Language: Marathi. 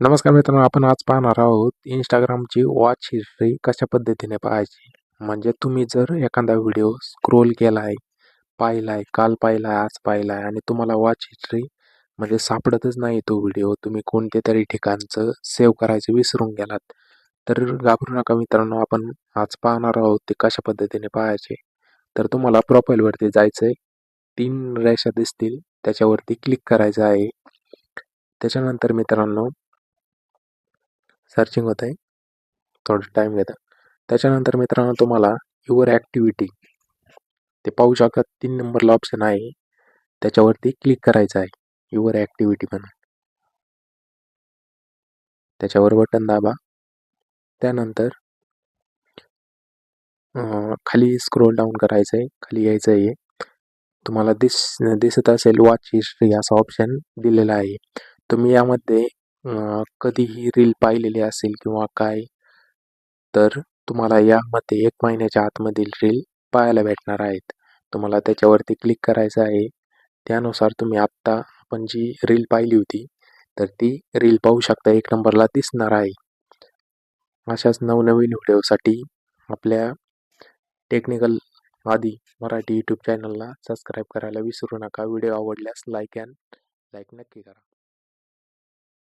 नमस्कार मित्रांनो, आपण आज पाहणार आहोत Instagramची वॉच हिस्ट्री कशा पद्धतीने पाहायची. म्हणजे तुम्ही जर एखादा व्हिडिओ स्क्रोल केलाय, पाहिलाय, काल पाहिलाय, आज पाहिलाय आणि तुम्हाला वॉच हिस्ट्री म्हणजे सापडतच नाही तो व्हिडिओ, तुम्ही कोणत्यातरी ठिकाणचं सेव्ह करायचं विसरून गेलात, तर घाबरू नका मित्रांनो. आपण आज पाहणार आहोत ते कशा पद्धतीने पाहायचे. तर तुम्हाला प्रोफाईलवरती जायचंय, 3 रेषा दिसतील, त्याच्यावरती क्लिक करायचं आहे. त्याच्यानंतर मित्रांनो सर्चिंग होत आहे, थोडं टाईम घेतं. त्याच्यानंतर मित्रांनो तुम्हाला युअर ॲक्टिव्हिटी ते पाहू शकता, 3 नंबरला ऑप्शन आहे, त्याच्यावरती क्लिक करायचं आहे. युअर ॲक्टिव्हिटी म्हणून त्याच्यावर बटन दाबा. त्यानंतर खाली स्क्रोल डाऊन करायचं आहे, खाली यायचं आहे. तुम्हाला दिसत असेल वॉच हिस्ट्री असा ऑप्शन दिलेला आहे. तुम्ही यामध्ये कधीही रील पाहिलेली असेल किंवा काय, तर तुम्हाला यामध्ये 1 महिन्याच्या आतमधील रील पाहायला भेटणार आहेत. तुम्हाला त्याच्यावरती क्लिक करायचं आहे. त्यानुसार तुम्ही आत्ता आपण जी रील पाहिली होती, तर ती रील पाहू शकता, 1 नंबरला दिसणार आहे. अशाच नवनवीन व्हिडिओसाठी आपल्या टेक्निकल आदी मराठी यूट्यूब चॅनलला सबस्क्राईब करायला विसरू नका. व्हिडिओ आवडल्यास लाईक नक्की करा.